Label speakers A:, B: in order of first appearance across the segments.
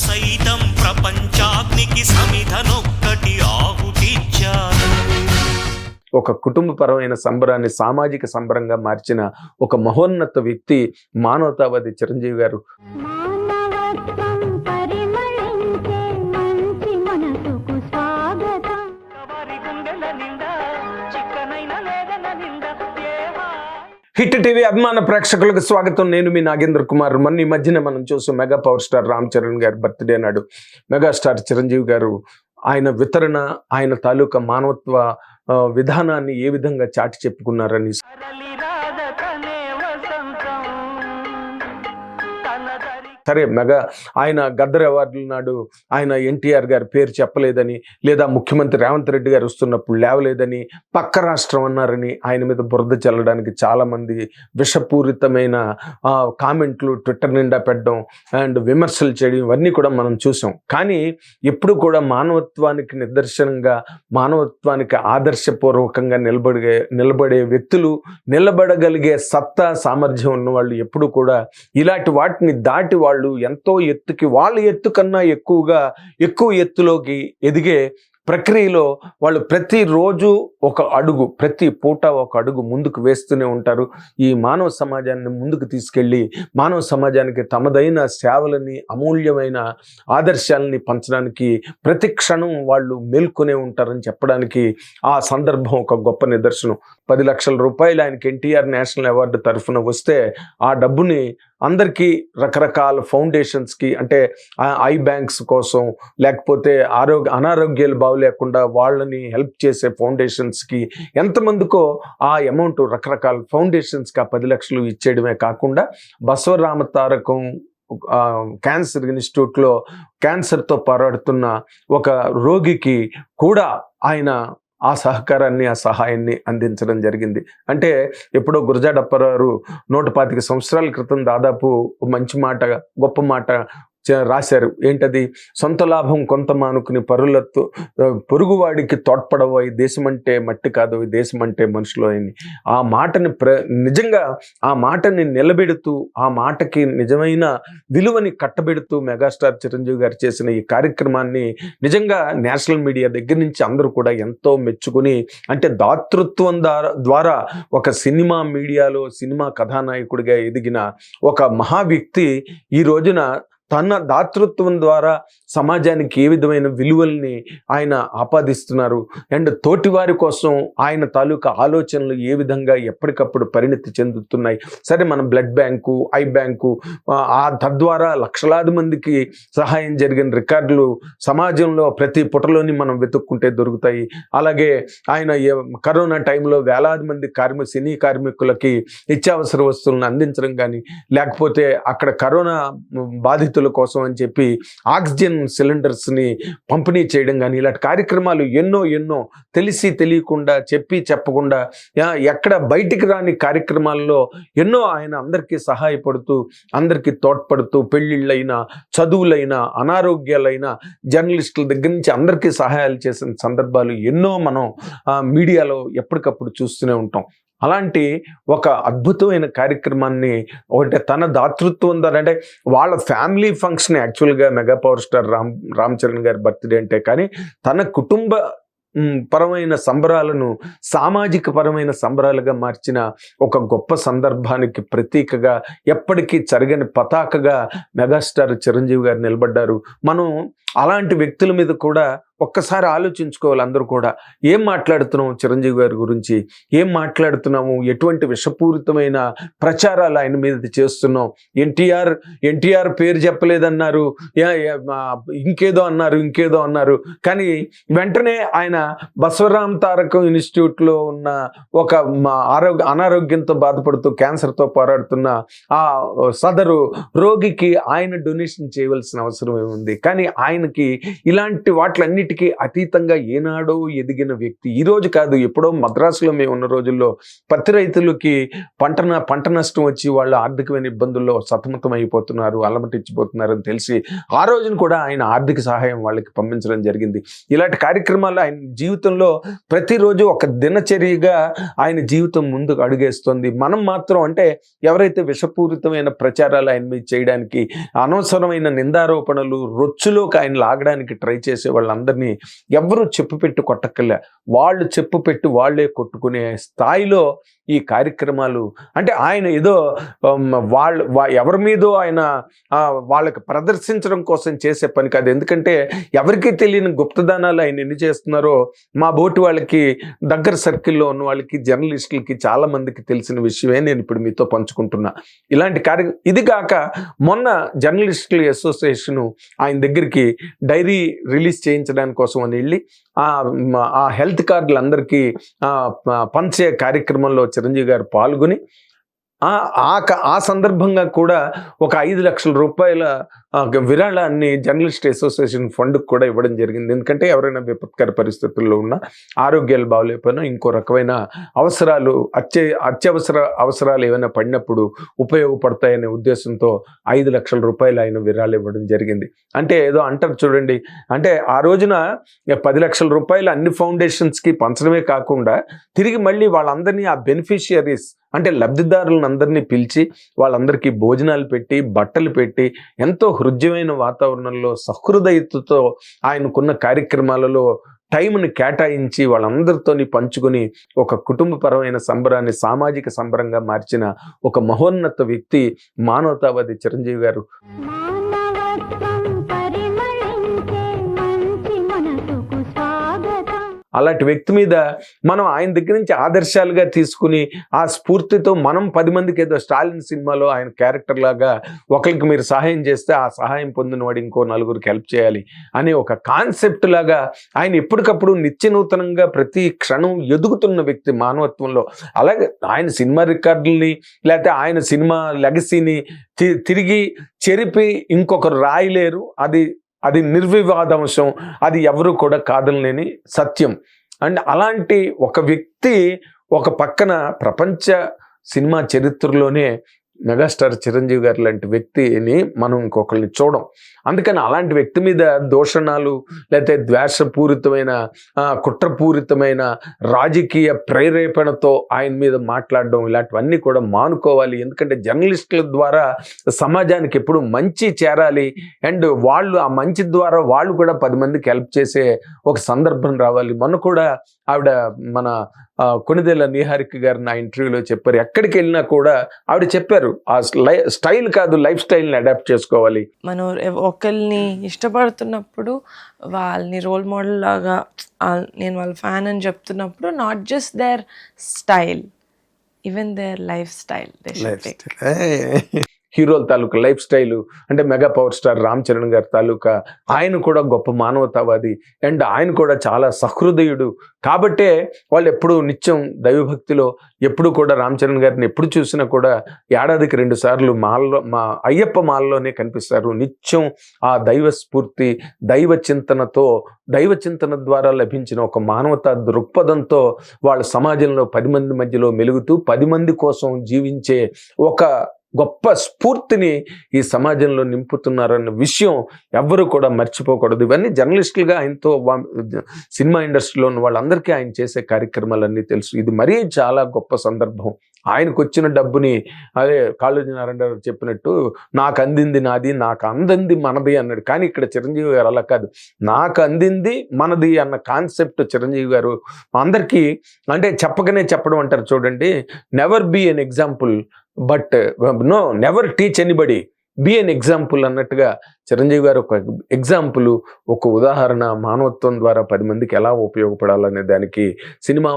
A: సైతం ప్రపంచాగ్నికి సమిధనొక్కటి ఆహుతిచ్చారు.
B: ఒక కుటుంబపరమైన సంబరాన్ని సామాజిక సంబరంగా మార్చిన ఒక మహోన్నత వ్యక్తి మానవతావాది చిరంజీవి గారు. హిట్ టీవీ అభిమాన ప్రేక్షకులకు స్వాగతం. నేను మీ నాగేంద్ర కుమార్. మొన్న ఈ మధ్యన మనం చూసాం mega power star Ram Charan గారి బర్త్డే నాడు మెగాస్టార్ చిరంజీవి గారు ఆయన వితరణ, ఆయన తాలూకా మానవత్వ విధానాన్ని ఏ విధంగా చాటి చెప్పుకున్నారని. సరే, మెగా ఆయన గద్దర్ అవార్డుల నాడు ఆయన ఎన్టీఆర్ గారి పేరు చెప్పలేదని, లేదా ముఖ్యమంత్రి రేవంత్ రెడ్డి గారు వస్తున్నప్పుడు లేవలేదని, పక్క రాష్ట్రం అన్నారని ఆయన మీద బురద చల్లడానికి చాలామంది విషపూరితమైన కామెంట్లు ట్విట్టర్ నిండా పెట్టడం అండ్ విమర్శలు చేయడం ఇవన్నీ కూడా మనం చూసాం. కానీ ఎప్పుడు కూడా మానవత్వానికి నిదర్శనంగా, మానవత్వానికి ఆదర్శపూర్వకంగా నిలబడే వ్యక్తులు, నిలబడగలిగే సత్తా సామర్థ్యం ఉన్న వాళ్ళు ఎప్పుడు కూడా ఇలాంటి వాటిని దాటి వాళ్ళు ఎంతో ఎత్తుకి, వాళ్ళ ఎత్తు కన్నా ఎక్కువ ఎత్తులోకి ఎదిగే ప్రక్రియలో వాళ్ళు ప్రతిరోజు ఒక అడుగు, ప్రతి పూట ఒక అడుగు ముందుకు వేస్తూనే ఉంటారు. ఈ మానవ సమాజాన్ని ముందుకు తీసుకెళ్ళి మానవ సమాజానికి తమదైన సేవలని, అమూల్యమైన ఆదర్శాలని పంచడానికి ప్రతి క్షణం వాళ్ళు మేల్కొనే ఉంటారని చెప్పడానికి ఆ సందర్భం ఒక గొప్ప నిదర్శనం. 10 లక్షల రూపాయలు ఆయనకి ఎన్టీఆర్ నేషనల్ అవార్డు తరఫున వస్తే ఆ డబ్బుని అందరికీ రకరకాల ఫౌండేషన్స్కి, అంటే ఐ బ్యాంక్స్ కోసం, లేకపోతే అనారోగ్యాలు బాగులేకుండా వాళ్ళని హెల్ప్ చేసే ఫౌండేషన్స్కి, ఎంతమందికో ఆ అమౌంట్ రకరకాల ఫౌండేషన్స్కి ఆ 10 లక్షలు ఇచ్చేయడమే కాకుండా బసవరామ తారకం క్యాన్సర్ ఇన్స్టిట్యూట్లో క్యాన్సర్తో పోరాడుతున్న ఒక రోగికి కూడా ఆయన ఆ సహకారాన్ని, ఆ సహాయాన్ని అందించడం జరిగింది. అంటే ఎప్పుడో గురజాడ అప్పారావు 125 సంవత్సరాల క్రితం దాదాపు మంచి మాట, గొప్ప మాట రాశారు. ఏంటది? సొంత లాభం కొంత మానుకుని పొరుగువాడికి తోడ్పడవు, ఈ దేశమంటే మట్టి కాదు, ఈ దేశమంటే మనుషులు అని. ఆ మాటని నిజంగా ఆ మాటని నిలబెడుతూ, ఆ మాటకి నిజమైన విలువని కట్టబెడుతూ మెగాస్టార్ చిరంజీవి గారు చేసిన ఈ కార్యక్రమాన్ని నిజంగా నేషనల్ మీడియా దగ్గర నుంచి అందరూ కూడా ఎంతో మెచ్చుకుని, అంటే దాతృత్వం ద్వారా ఒక సినిమా మీడియాలో సినిమా కథానాయకుడిగా ఎదిగిన ఒక మహా వ్యక్తి ఈ రోజున తన దాతృత్వం ద్వారా సమాజానికి ఏ విధమైన విలువల్ని ఆయన ఆపాదిస్తున్నారు. అండ్ తోటివారి కోసం ఆయన తాలూకా ఆలోచనలు ఏ విధంగా ఎప్పటికప్పుడు పరిణతి చెందుతున్నాయి. సరే, మన బ్లడ్ బ్యాంకు, ఐ బ్యాంకు, తద్వారా లక్షలాది మందికి సహాయం జరిగిన రికార్డులు సమాజంలో ప్రతి పుటలోని మనం వెతుక్కుంటే దొరుకుతాయి. అలాగే ఆయన కరోనా టైంలో వేలాది మంది సినీ కార్మికులకి నిత్యావసర వస్తువులను అందించడం కానీ, లేకపోతే అక్కడ కరోనా బాధితుల కోసం అని చెప్పి ఆక్సిజన్ సిలిండర్స్ని పంపిణీ చేయడం కానీ, ఇలాంటి కార్యక్రమాలు ఎన్నో తెలిసి తెలియకుండా, చెప్పకుండా, ఎక్కడ బయటికి రాని కార్యక్రమాల్లో ఎన్నో ఆయన అందరికీ సహాయపడుతూ, అందరికీ తోడ్పడుతూ, పెళ్ళిళ్ళైనా, చదువులైనా, అనారోగ్యాలైనా, జర్నలిస్టుల దగ్గర నుంచి అందరికీ సహాయాలు చేసిన సందర్భాలు ఎన్నో మనం మీడియాలో ఎప్పటికప్పుడు చూస్తూనే ఉంటాం. అలాంటి ఒక అద్భుతమైన కార్యక్రమాన్ని ఒకటి తన దాతృత్వం ద్వారా, అంటే వాళ్ళ ఫ్యామిలీ ఫంక్షన్ యాక్చువల్గా mega power star Ram Charan గారి బర్త్డే అంటే, కానీ తన కుటుంబ పరమైన సంబరాలను సామాజిక పరమైన సంబరాలుగా మార్చిన ఒక గొప్ప సందర్భానికి ప్రతీకగా, ఎప్పటికీ చెరగని పతాకగా మెగాస్టార్ చిరంజీవి గారు నిలబడ్డారు. మనం అలాంటి వ్యక్తుల మీద కూడా ఒక్కసారి ఆలోచించుకోవాలి. అందరూ కూడా ఏం మాట్లాడుతున్నాము చిరంజీవి గారి గురించి, ఏం మాట్లాడుతున్నాము, ఎటువంటి విషపూరితమైన ప్రచారాలు ఆయన మీద చేస్తున్నాం. ఎన్టీఆర్ పేరు చెప్పలేదన్నారు, ఇంకేదో అన్నారు. కానీ వెంటనే ఆయన బసవరామ తారకం ఇన్స్టిట్యూట్లో ఉన్న ఒక అనారోగ్యంతో బాధపడుతూ క్యాన్సర్తో పోరాడుతున్న ఆ సదరు రోగికి ఆయన డొనేషన్ చేయవలసిన అవసరం ఏముంది? కానీ ఆయనకి ఇలాంటి వాటిలన్నిటి వీటన్నిటికీ అతీతంగా ఏనాడో ఎదిగిన వ్యక్తి. ఈ రోజు కాదు, ఎప్పుడో మద్రాసులో మేము ఉన్న రోజుల్లో పత్తి రైతులకి పంట నష్టం వచ్చి వాళ్ళు ఆర్థికమైన ఇబ్బందుల్లో సతమతం అయిపోతున్నారు, అలమటించిపోతున్నారు అని తెలిసి ఆ రోజున కూడా ఆయన ఆర్థిక సహాయం వాళ్ళకి పంపించడం జరిగింది. ఇలాంటి కార్యక్రమాలు ఆయన జీవితంలో ప్రతిరోజు ఒక దినచర్యగా ఆయన జీవితం ముందుకు అడుగేస్తుంది. మనం మాత్రం అంటే ఎవరైతే విషపూరితమైన ప్రచారాలు ఆయన మీద చేయడానికి, అనవసరమైన నిందారోపణలు, రొచ్చులోకి ఆయన లాగడానికి ట్రై చేసే వాళ్ళందరినీ ఎవరు చెప్పు పెట్టి కొట్టక్కర్లే, వాళ్ళు చెప్పు పెట్టి వాళ్ళే కొట్టుకునే స్థాయిలో ఈ కార్యక్రమాలు. అంటే ఆయన ఏదో ఎవరి మీదో ఆయన వాళ్ళకి ప్రదర్శించడం కోసం చేసే పని కాదు. ఎందుకంటే ఎవరికీ తెలియని గుప్తదానాలు ఆయన ఎన్ని చేస్తున్నారో మా బోటి వాళ్ళకి, దగ్గర సర్కిల్లో ఉన్న వాళ్ళకి, జర్నలిస్టులకి చాలా మందికి తెలిసిన విషయమే నేను ఇప్పుడు మీతో పంచుకుంటున్నా. ఇలాంటి ఇది కాక మొన్న జర్నలిస్టుల అసోసియేషన్ ఆయన దగ్గరికి డైరీ రిలీజ్ చేయించడానికి కోసం అని వెళ్ళి ఆ హెల్త్ కార్డులు అందరికీ పంచే కార్యక్రమంలో చిరంజీవి గారు పాల్గొని ఆ సందర్భంగా కూడా ఒక 5 లక్షల రూపాయల విరాళాన్ని జర్నలిస్ట్ అసోసియేషన్ ఫండ్కి కూడా ఇవ్వడం జరిగింది. ఎందుకంటే ఎవరైనా విపత్కర పరిస్థితుల్లో ఉన్న, ఆరోగ్యాలు బాగోలేకపోయినా, ఇంకో రకమైన అవసరాలు, అత్యవసర అవసరాలు ఏమైనా పడినప్పుడు ఉపయోగపడతాయనే ఉద్దేశంతో 5 లక్షల రూపాయలు ఆయన విరాళాలు ఇవ్వడం జరిగింది. అంటే ఏదో అంటారు చూడండి, అంటే ఆ రోజున 10 లక్షల రూపాయలు అన్ని ఫౌండేషన్స్కి పంచడమే కాకుండా తిరిగి మళ్ళీ వాళ్ళందరినీ, ఆ బెనిఫిషియరీస్ అంటే లబ్ధిదారులను అందరినీ పిలిచి వాళ్ళందరికీ భోజనాలు పెట్టి, బట్టలు పెట్టి, ఎంతో హృద్యమైన వాతావరణంలో సహృదయతతో ఆయనకున్న కార్యక్రమాలలో టైంని కేటాయించి వాళ్ళందరితోని పంచుకొని ఒక కుటుంబపరమైన సంబరాన్ని సామాజిక సంబరంగా మార్చిన ఒక మహోన్నత వ్యక్తి మానవతావాది చిరంజీవి గారు. అలాంటి వ్యక్తి మీద మనం ఆయన దగ్గర నుంచి ఆదర్శాలుగా తీసుకుని ఆ స్ఫూర్తితో మనం 10 మందికి, ఏదో స్టాలిన్ సినిమాలో ఆయన క్యారెక్టర్ లాగా ఒకరికి మీరు సహాయం చేస్తే ఆ సహాయం పొందిన వాడు ఇంకో 4గురికి హెల్ప్ చేయాలి అనే ఒక కాన్సెప్ట్ లాగా ఆయన ఎప్పటికప్పుడు నిత్యనూతనంగా ప్రతి క్షణం ఎదుగుతున్న వ్యక్తి మానవత్వంలో. అలాగే ఆయన సినిమా రికార్డుల్ని, లేకపోతే ఆయన సినిమా లెగసీని తిరిగి చెరిపి ఇంకొకరు రాయలేరు. అది నిర్వివాదాంశం, అది ఎవరు కూడా కాదనలేని సత్యం. అండ్ అలాంటి ఒక వ్యక్తి ఒక పక్కన ప్రపంచ సినిమా చరిత్రలోనే మెగాస్టార్ చిరంజీవి గారు లాంటి వ్యక్తిని మనం ఇంకొకరిని చూడం. అందుకని అలాంటి వ్యక్తి మీద దూషణలు, లేకపోతే ద్వేషపూరితమైన, కుట్రపూరితమైన రాజకీయ ప్రేరేపణతో ఆయన మీద మాట్లాడడం, ఇలాంటివన్నీ కూడా మానుకోవాలి. ఎందుకంటే జర్నలిస్టుల ద్వారా సమాజానికి ఎప్పుడు మంచి చేరాలి, అండ్ వాళ్ళు ఆ మంచి ద్వారా వాళ్ళు కూడా 10 మందికి హెల్ప్ చేసే ఒక సందర్భం రావాలి. మొన్న కూడా ఆవిడ మన కొణిదెల నీహారిక గారు నా ఇంటర్వ్యూలో చెప్పారు, ఎక్కడికి వెళ్ళినా కూడా ఆవిడ చెప్పారు, ఆ స్టైల్ కాదు, లైఫ్ స్టైల్ని అడాప్ట్ చేసుకోవాలి.
C: మనం ఒకరిని ఇష్టపడుతున్నప్పుడు వాళ్ళని రోల్ మోడల్ లాగా, నేను వాళ్ళ ఫ్యాన్ అని చెప్తున్నప్పుడు, not just their style, even their life style.
B: హీరోల తాలూకా లైఫ్ స్టైలు, అంటే mega power star Ram Charan గారి తాలూకా ఆయన కూడా గొప్ప మానవతావాది, అండ్ ఆయన కూడా చాలా సహృదయుడు. కాబట్టే వాళ్ళు ఎప్పుడూ నిత్యం దైవభక్తిలో, ఎప్పుడు కూడా రామ్ చరణ్ గారిని ఎప్పుడు చూసినా కూడా ఏడాదికి 2 సార్లు మాల్లో, మా అయ్యప్ప మాల్లోనే కనిపిస్తారు. నిత్యం ఆ దైవ స్ఫూర్తి, దైవ చింతన ద్వారా లభించిన ఒక మానవతా దృక్పథంతో వాళ్ళ సమాజంలో 10 మంది మధ్యలో మెలుగుతూ 10 మంది కోసం జీవించే ఒక గొప్ప స్ఫూర్తిని ఈ సమాజంలో నింపుతున్నారన్న విషయం ఎవ్వరూ కూడా మర్చిపోకూడదు. ఇవన్నీ జర్నలిస్టులుగా ఆయనతో, సినిమా ఇండస్ట్రీలో ఉన్న వాళ్ళందరికీ ఆయన చేసే కార్యక్రమాలన్నీ తెలుసు. ఇది మరీ చాలా గొప్ప సందర్భం. ఆయనకు వచ్చిన డబ్బుని, అదే కాళోజీ నారాయణ గారు చెప్పినట్టు, నాకు అందింది నాది, నాకు అందింది మనది అన్నాడు. కానీ ఇక్కడ చిరంజీవి గారు అలా కాదు, నాకు అందింది మనది అన్న కాన్సెప్ట్ చిరంజీవి గారు అందరికీ, అంటే చెప్పకనే చెప్పడం అంటారు చూడండి, never be an example but no never teach anybody, be an example అన్నట్టుగా చిరంజీవి గారు ఒక ఎగ్జాంపుల్, ఒక ఉదాహరణ. మానవత్వం ద్వారా 10 మందికి ఎలా ఉపయోగపడాలనే దానికి సినిమా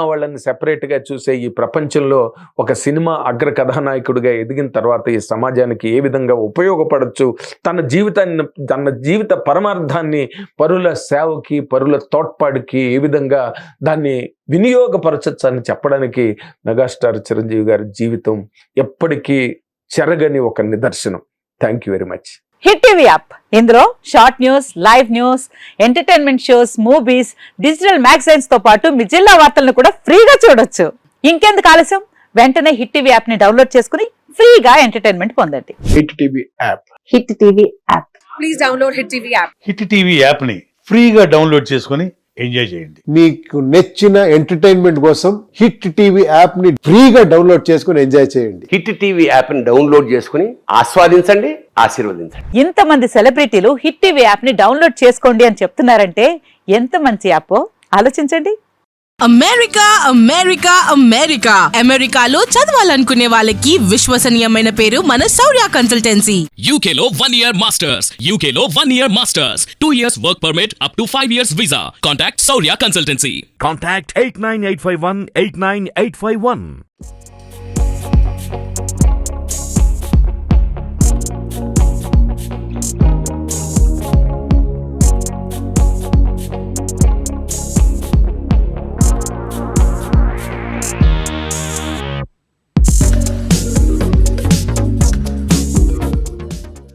B: వాళ్ళని సెపరేట్గా చూసే ఈ ప్రపంచంలో ఒక సినిమా అగ్ర కథానాయకుడిగా ఎదిగిన తర్వాత ఈ సమాజానికి ఏ విధంగా ఉపయోగపడచ్చు, తన జీవిత పరమార్థాన్ని పరుల సేవకి, పరుల తోడ్పాటుకి ఏ విధంగా దాన్ని వినియోగపరచచ్చు అని చెప్పడానికి మెగాస్టార్ చిరంజీవి గారి జీవితం ఎప్పటికీ చెరగని ఒక నిదర్శనం. Thank you very much.
D: Hit TV app ఇందులో short news, live news, entertainment shows, movies, digital magazines తో పాటు మీ జిల్లా వార్తలను కూడా ఫ్రీగా చూడొచ్చు. ఇంకెందుకు ఆలస్యం, వెంటనే హిట్ టీవీ యాప్ ని డౌన్లోడ్ చేసుకుని ఫ్రీగా ఎంటర్టైన్మెంట్ పొందండి.
B: Hit TV app.
D: Hit TV app.
E: Please download Hit TV app.
F: Hit TV యాప్ని ఫ్రీగా డౌన్లోడ్ చేసుకొని ఎంజాయ్ చేయండి.
G: మీకు నచ్చిన ఎంటర్టైన్మెంట్ కోసం హిట్ టీవీ యాప్ ని ఫ్రీగా డౌన్లోడ్ చేసుకుని ఎంజాయ్ చేయండి.
H: హిట్ టీవీ యాప్ ని డౌన్లోడ్ చేసుకుని ఆస్వాదించండి, ఆశీర్వదించండి.
D: ఇంతమంది సెలబ్రిటీలు హిట్ టీవీ యాప్ ని డౌన్లోడ్ చేసుకోండి అని చెప్తున్నారంటే ఎంత మంచి యాప్ ఆలోచించండి.
E: అమెరికా అమెరికా అమెరికా అమెరికాలో చదవాలనుకునే వాళ్ళకి విశ్వసనీయమైన పేరు మన శౌర్య consultancy.
I: UK Law 1 Year Masters. UK Law 1 Year Masters. 2 years work permit up to 5 years visa. Contact Saurya Consultancy.
J: Contact 89851 89851.